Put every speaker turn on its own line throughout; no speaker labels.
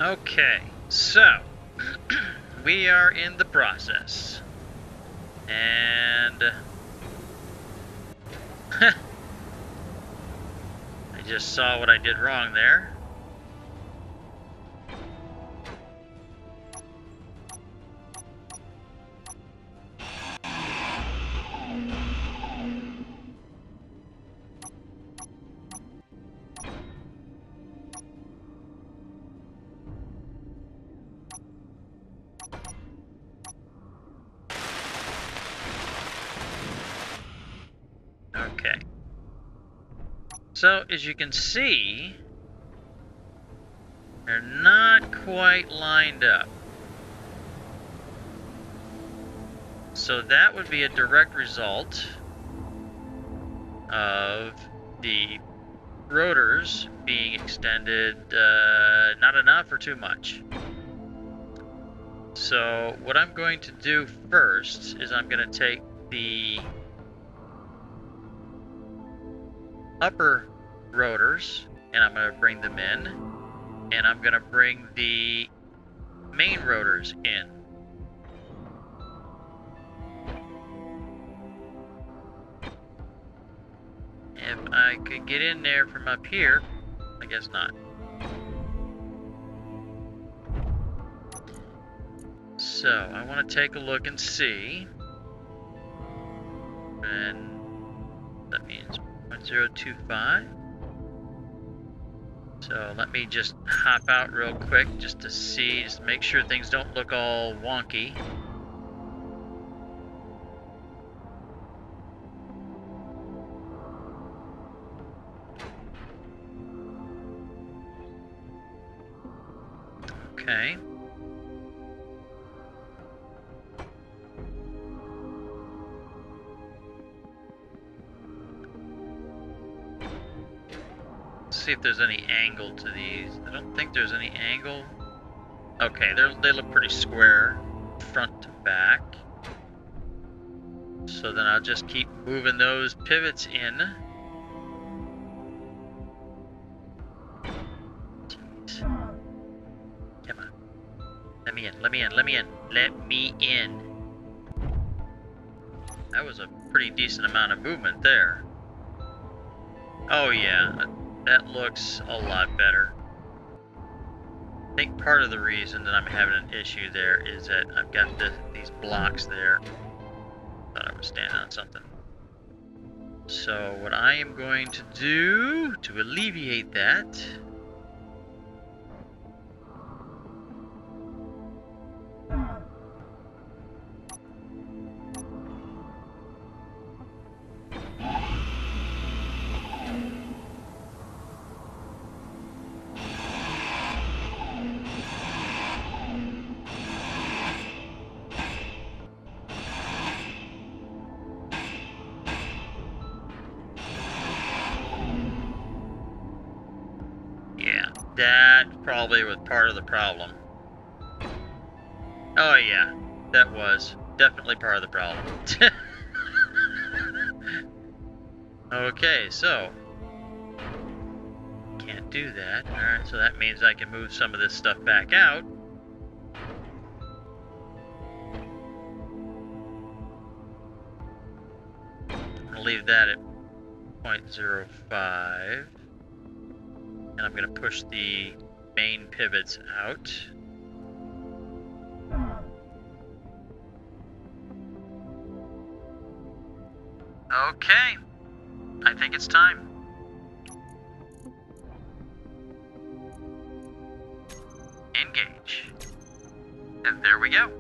Okay, so we are in the process. And I just saw what I did wrong there. Okay. So, as you can see, they're not quite lined up. So that would be a direct result of the rotors being extended not enough or too much. So what I'm going to do first is I'm going to take the upper rotors and I'm going to bring them in, and I'm going to bring the main rotors in. If I could get in there from up here, I guess not. So I want to take a look and see, and that means 0.025. So let me just hop out real quick just to see, just to make sure things don't look all wonky. Okay. Let's see if there's any angle to these. I don't think there's any angle. Okay, they look pretty square, front to back. So then I'll just keep moving those pivots in. Jeez. Come on. Let me in, let me in, let me in, let me in. That was a pretty decent amount of movement there. Oh yeah, that looks a lot better. I think part of the reason that I'm having an issue there is that I've got these blocks there. Thought I was standing on something. So what I am going to do to alleviate that, that probably was part of the problem. Oh yeah, that was definitely part of the problem. Okay, so can't do that. Alright, so that means I can move some of this stuff back out. I'm gonna leave that at 0.05. And I'm going to push the main pivots out. Okay, I think it's time. Engage. And there we go.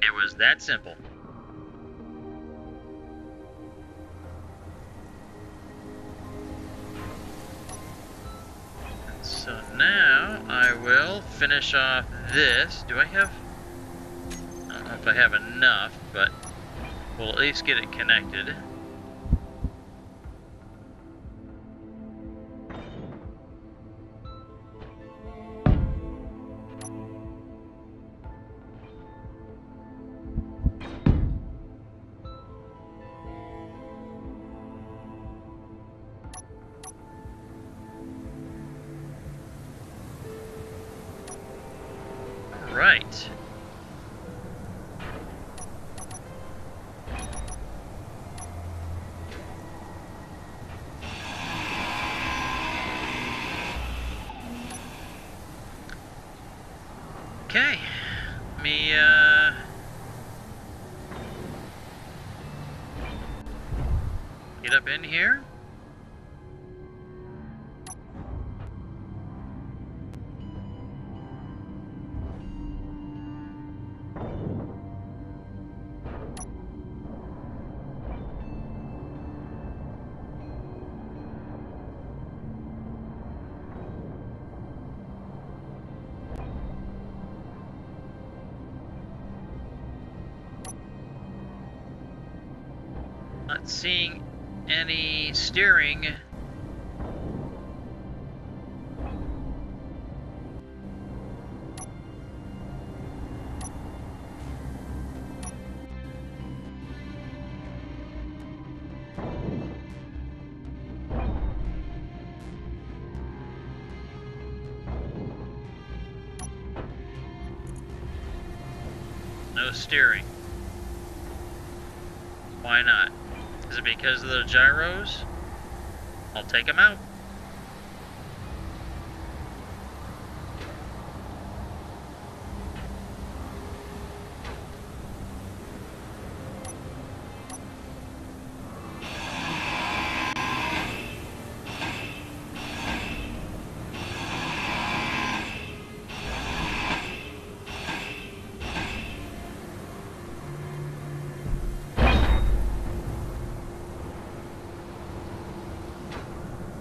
It was that simple. So now I will finish off this. Do I have... I don't know if I have enough, but we'll at least get it connected. right. Okay, let me get up in here. Not seeing any steering. No steering. Why not? Is it because of the gyros? I'll take them out.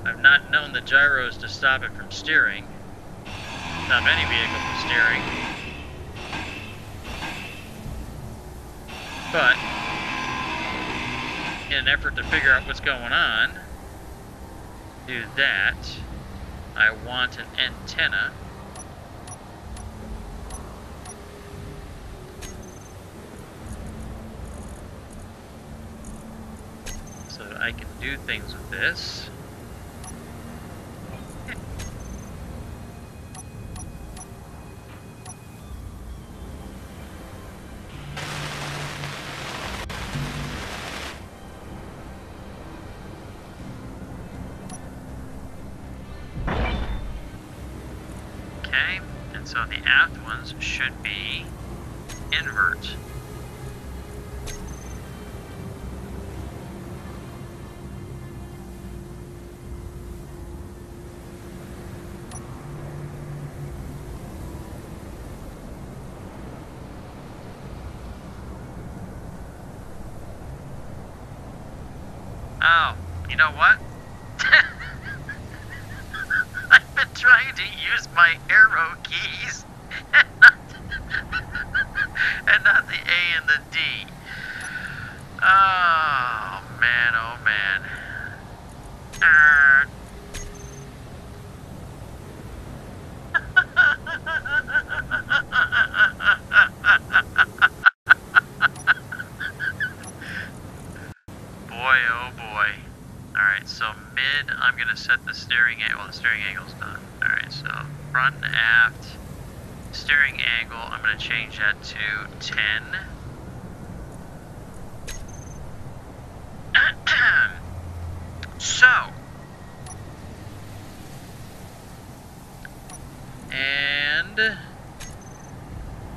I've not known the gyros to stop it from steering. Stop any vehicle from steering. But, in an effort to figure out what's going on, to do that, I want an antenna. So that I can do things with this. And so the aft ones should be invert. Oh, you know what? I've been trying to use my arrow keys and not the A and the D. Oh man, oh man. Boy, oh boy. Alright, so mid, I'm going to set the steering angle. Well, the steering angle's done. Alright, so front and aft. Steering angle, I'm going to change that to 10. So. And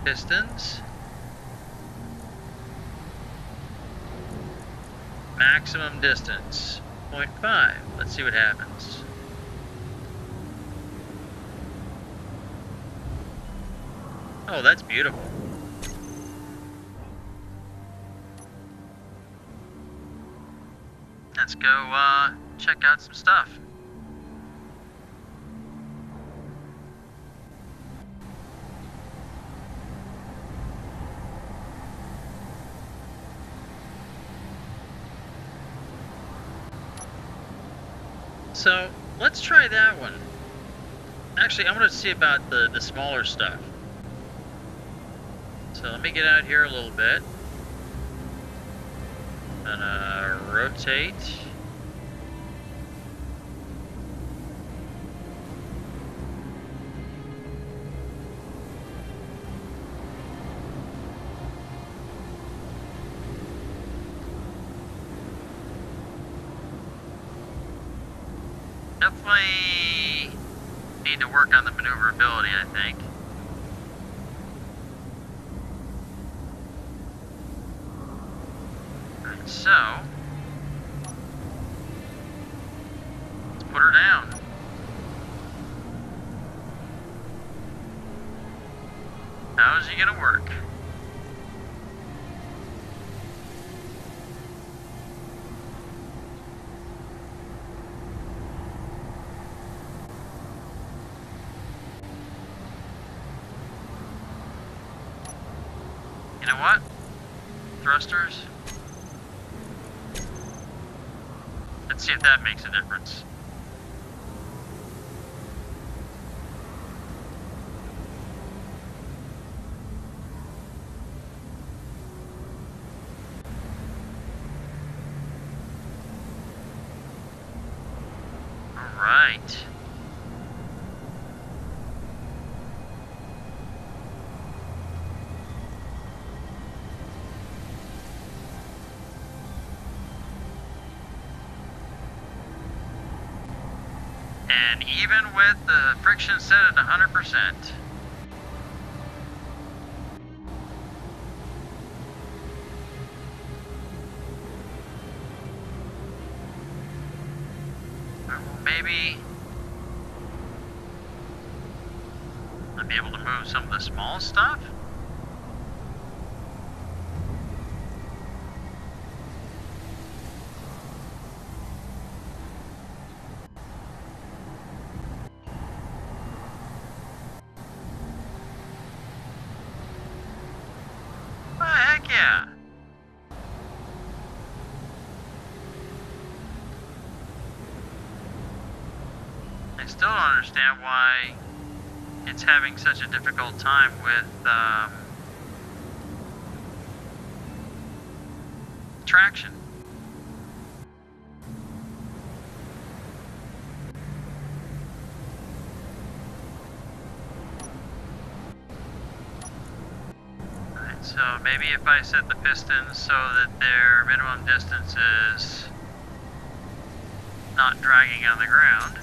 pistons. Maximum distance, 0.5. Let's see what happens. Oh, that's beautiful. Let's go check out some stuff. So, let's try that one. Actually, I'm going to see about the smaller stuff. So let me get out here a little bit. Gonna rotate. Definitely need to work on the maneuverability, I think. Alright, so let's put her down. How is he gonna work? You know what? Thrusters. Let's see if that makes a difference. All right. And even with the friction set at 100%. Maybe I'll be able to move some of the small stuff. Well, heck yeah. I still don't understand why it's having such a difficult time with traction. Alright, so maybe if I set the pistons so that their minimum distance is not dragging on the ground.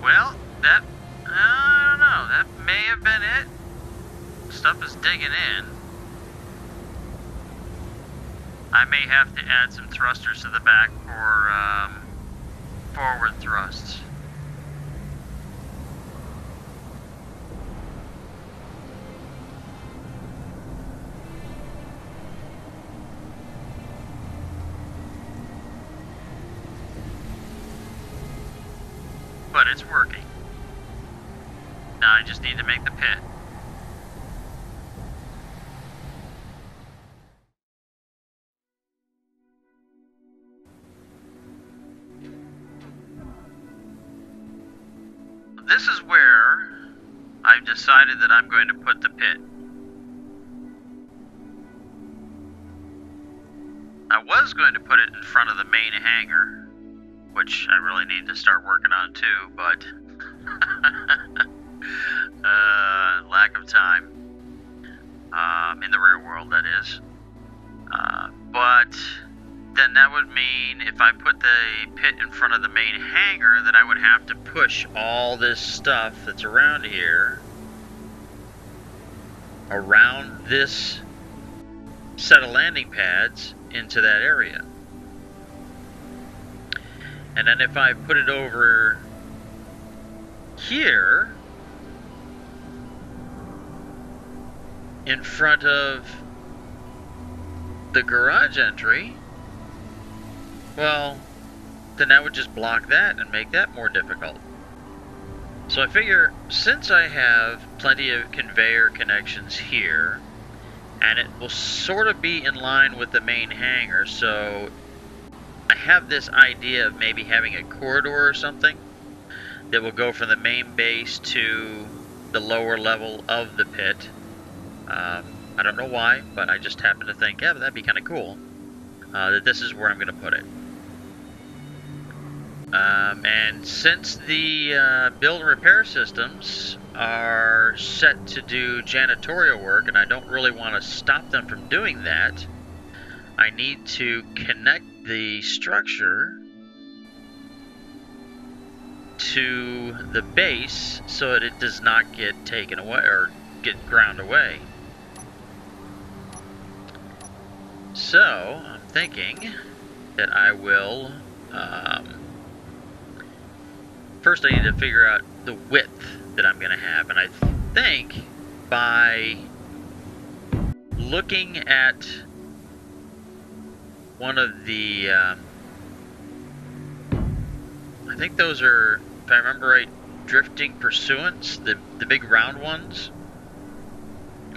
Well, that, I don't know, that may have been it. Stuff is digging in. I may have to add some thrusters to the back for forward thrusts. But it's working. Now I just need to make the pit. This is where I've decided that I'm going to put the pit. I was going to put it in front of the main hangar, which I really need to start working on too, but lack of time. In the real world, that is. But then that would mean if I put the pit in front of the main hangar, that I would have to push all this stuff that's around here around this set of landing pads into that area. And then if I put it over here in front of the garage entry, well, then that would just block that and make that more difficult. So I figure, since I have plenty of conveyor connections here, and it will sort of be in line with the main hangar, so I have this idea of maybe having a corridor or something that will go from the main base to the lower level of the pit. I don't know why, but I just happen to think, yeah, that'd be kind of cool. That this is where I'm going to put it. And since the build and repair systems are set to do janitorial work, and I don't really want to stop them from doing that, I need to connect the structure to the base so that it does not get taken away or get ground away. So I'm thinking that I will first I need to figure out the width that I'm going to have, and I think by looking at one of the I think those are, if I remember right, drifting pursuants, the big round ones,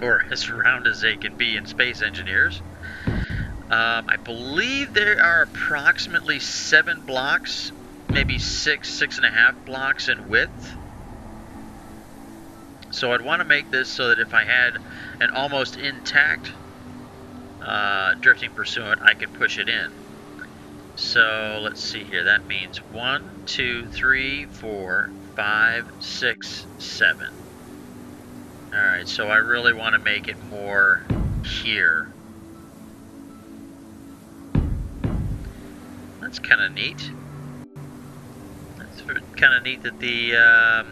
or as round as they can be in space engineers. I believe there are approximately 7 blocks, maybe 6.5 blocks in width. So I'd want to make this so that if I had an almost intact drifting pursuant, I could push it in. So let's see here. That means 1, 2, 3, 4, 5, 6, 7. Alright, so I really want to make it more here. That's kind of neat. That's kind of neat that the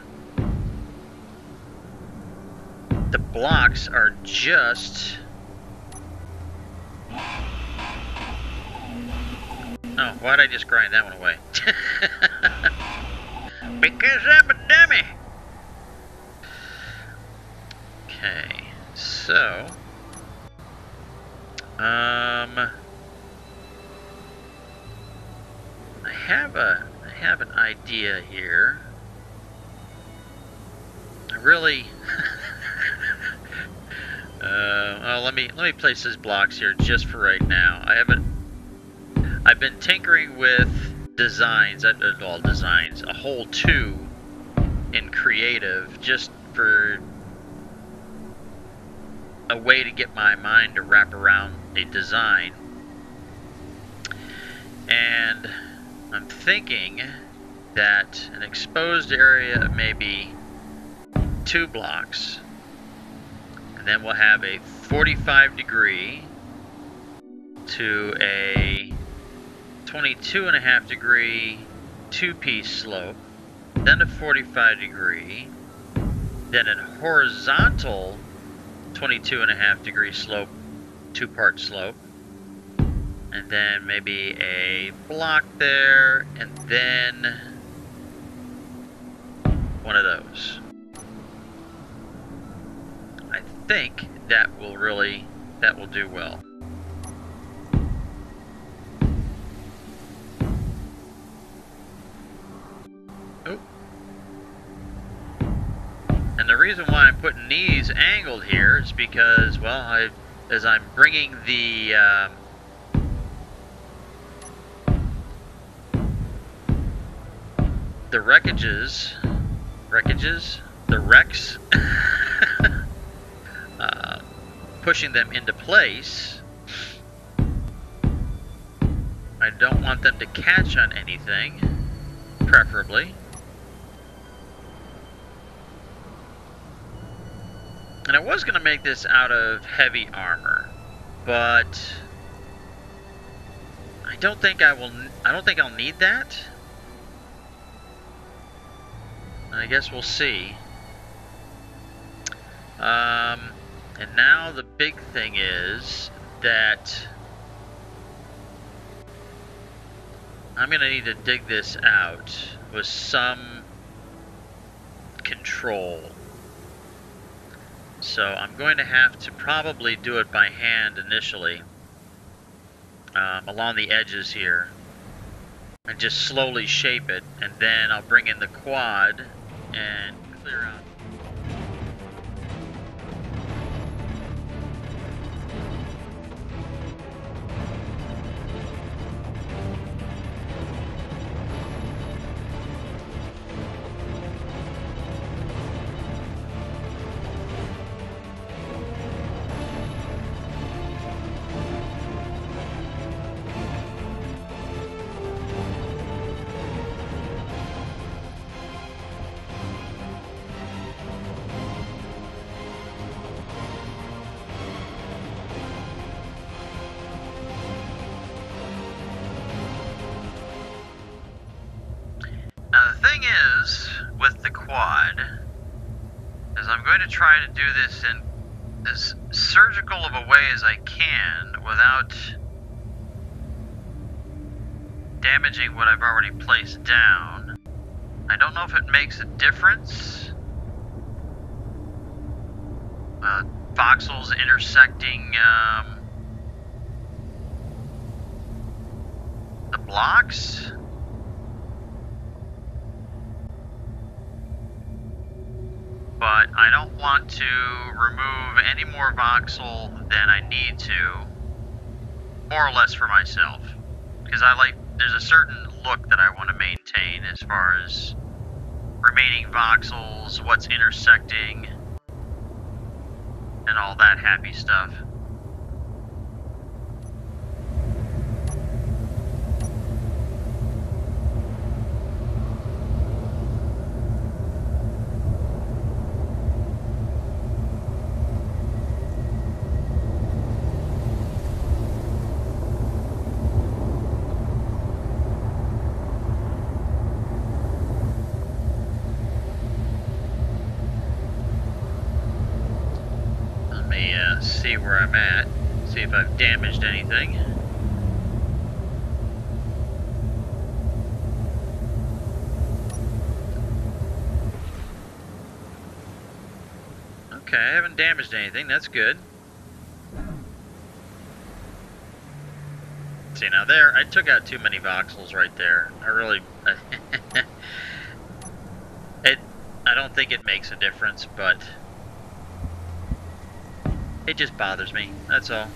blocks are just... Oh, why'd I just grind that one away? Because I'm a dummy! Okay, so... I have an idea here. I really... well, let me place these blocks here just for right now. I've been tinkering with designs, a whole 2 in creative, just for a way to get my mind to wrap around a design. And I'm thinking that an exposed area of maybe 2 blocks, and then we'll have a 45-degree to a 22.5-degree 2-piece slope, then a 45-degree, then a horizontal 22.5-degree slope, 2-part slope, and then maybe a block there, and then one of those. I think that will do well. Oh. And the reason why I'm putting these angled here is because, well, as I'm bringing the the wrecks, pushing them into place, I don't want them to catch on anything, preferably. And I was going to make this out of heavy armor, but I don't think I'll need that. I guess we'll see. And now the big thing is that I'm going to need to dig this out with some control. So I'm going to have to probably do it by hand initially, along the edges here, and just slowly shape it, and then I'll bring in the quad and clear out. with the quad is I'm going to try to do this in as surgical of a way as I can without damaging what I've already placed down. I don't know if it makes a difference. Voxels intersecting the blocks. But I don't want to remove any more voxel than I need to, more or less for myself. Because there's a certain look that I want to maintain as far as remaining voxels, what's intersecting, and all that happy stuff. See where I'm at, see if I've damaged anything. Okay, I haven't damaged anything, that's good. See, now there, I took out too many voxels right there. I really... I don't think it makes a difference, but... it just bothers me, that's all.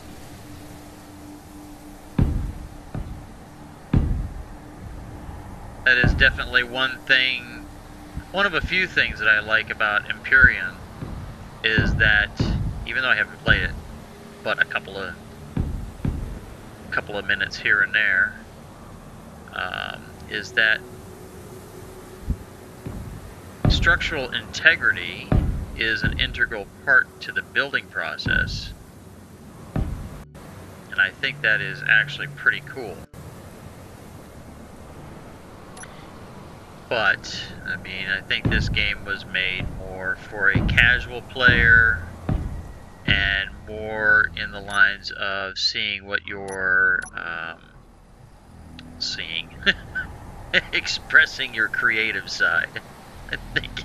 That is definitely one thing, one of a few things that I like about Empyrean, is that, even though I haven't played it, but a couple of minutes here and there, is that structural integrity is an integral part to the building process, and I think that is actually pretty cool. But, I mean, I think this game was made more for a casual player and more in the lines of seeing what you're seeing, expressing your creative side, I think.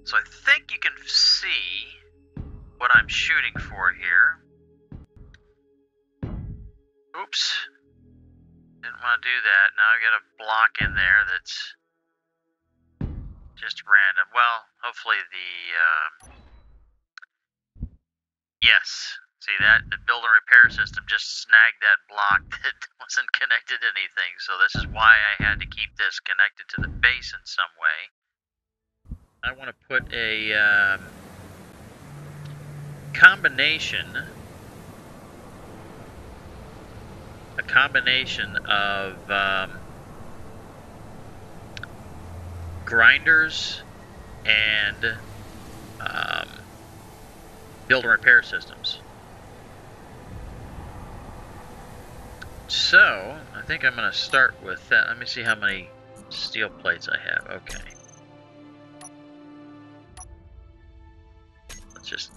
So I think you can see what I'm shooting for here. Oops. Didn't want to do that. Now I've got a block in there that's just random. Well, hopefully yes. See that? The build and repair system just snagged that block that wasn't connected to anything. So this is why I had to keep this connected to the base in some way. I want to put a combination of grinders and build and repair systems. So I think I'm going to start with that. Let me see how many steel plates I have. Okay.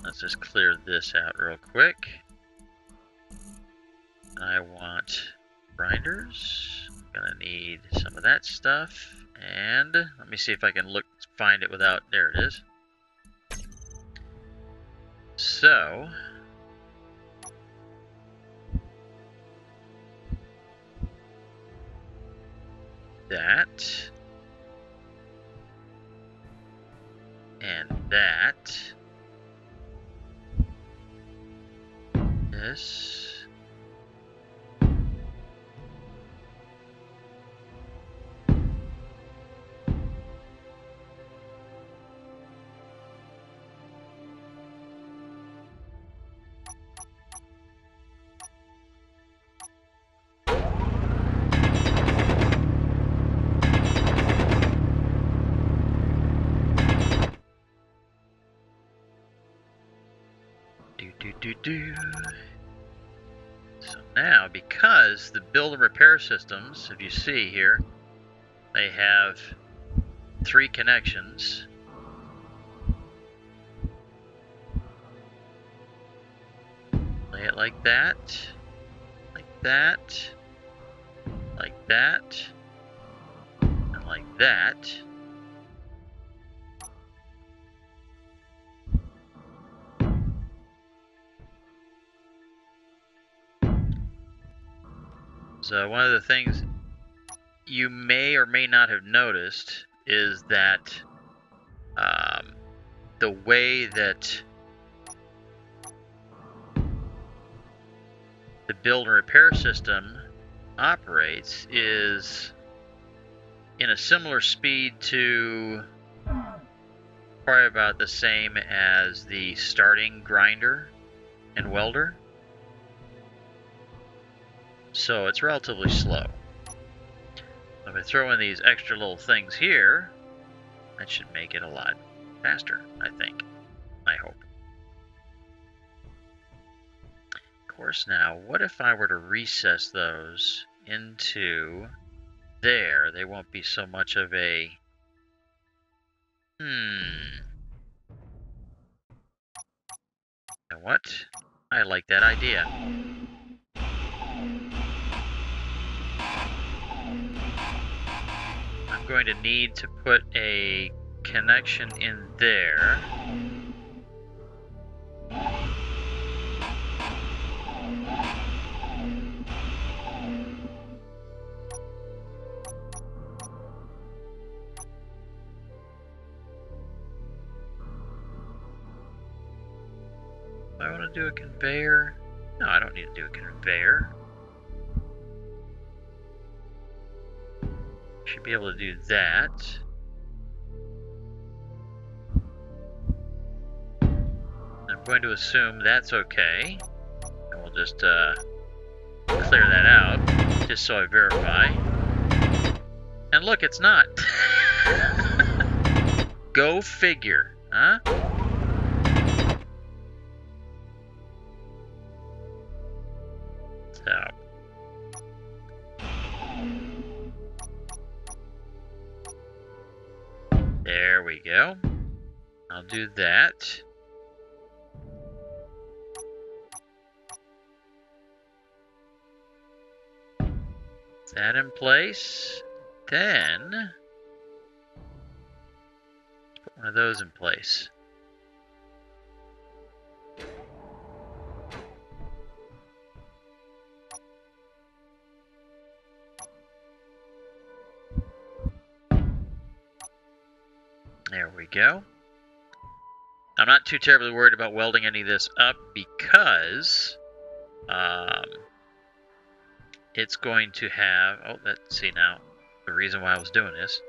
Let's just clear this out real quick. I want grinders. I'm gonna need some of that stuff. And let me see if I can find it without, there it is. So that and that. This. So now, because the build and repair systems, if you see here, they have 3 connections. Lay it like that, like that, like that, and like that. So one of the things you may or may not have noticed is that the way that the build and repair system operates is in a similar speed to probably about the same as the starting grinder and welder. So it's relatively slow. If I throw in these extra little things here, that should make it a lot faster, I think. I hope. Of course, now, what if I were to recess those into there? They won't be so much of a... You know what? I like that idea. I'm going to need to put a connection in there. Do I want to do a conveyor? No, I don't need to do a conveyor. Should be able to do that. I'm going to assume that's okay. And we'll just clear that out, just so I verify. And look, it's not. Go figure, huh? So. There we go. I'll do that. That in place. Then put one of those in place. There we go. I'm not too terribly worried about welding any of this up because it's going to have, oh, let's see now, the reason why I was doing this.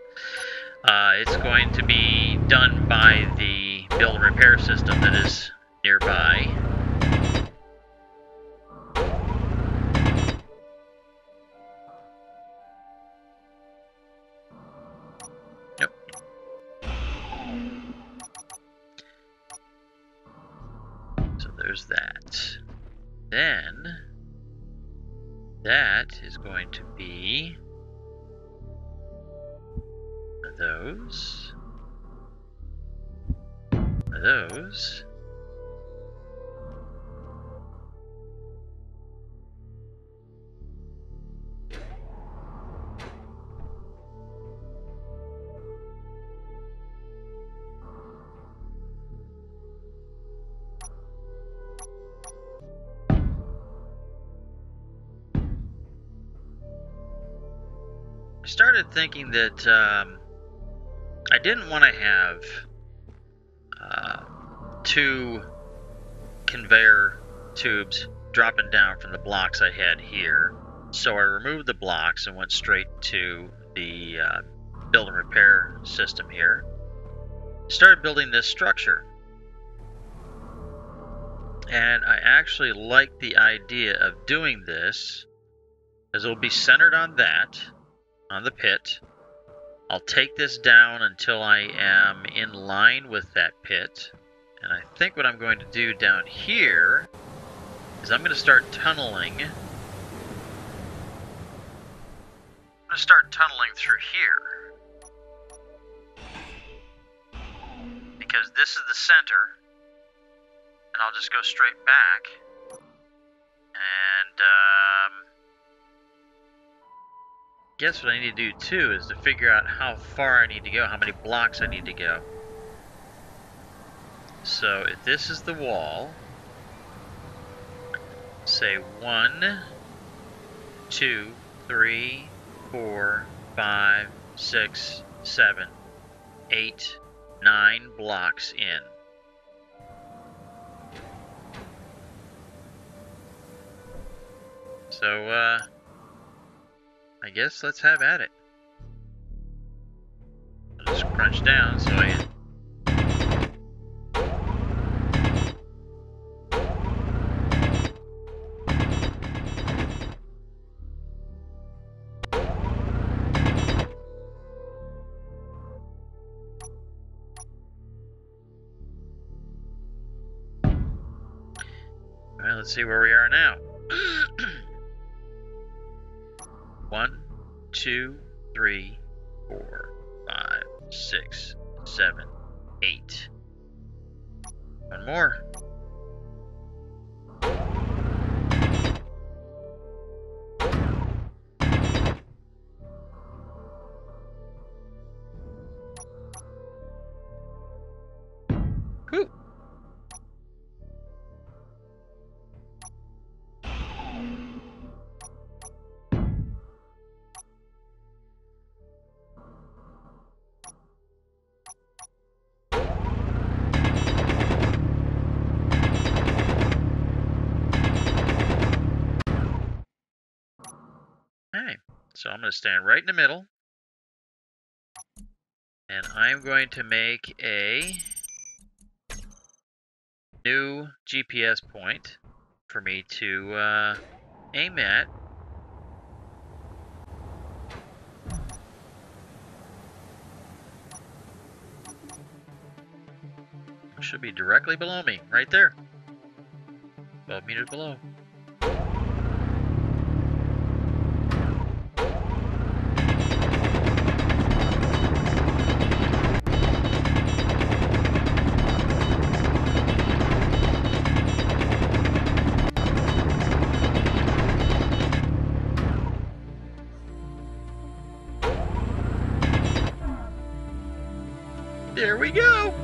It's going to be done by the build and repair system that is nearby. Yep. So there's that. Then that is going to be those, those, I started thinking that I didn't want to have 2 conveyor tubes dropping down from the blocks I had here. So I removed the blocks and went straight to the build and repair system here. Started building this structure. And I actually like the idea of doing this, as it'll be centered on that, on the pit. I'll take this down until I am in line with that pit, And I think what I'm going to do down here is I'm going to start tunneling. I'm going to start tunneling through here. Because this is the center. And I'll just go straight back. And, guess what I need to do too is to figure out how far I need to go, how many blocks I need to go. So if this is the wall, say 1, 2, 3, 4, 5, 6, 7, 8, 9 blocks in. So, I guess let's have at it. I'll just crunch down so I... Alright, let's see where we are now. 1, 2, 3, 4, 5, 6, 7, 8. One more. Whew. Okay, so I'm going to stand right in the middle, and I'm going to make a new GPS point for me to aim at. It should be directly below me, right there. 12 meters below. There we go!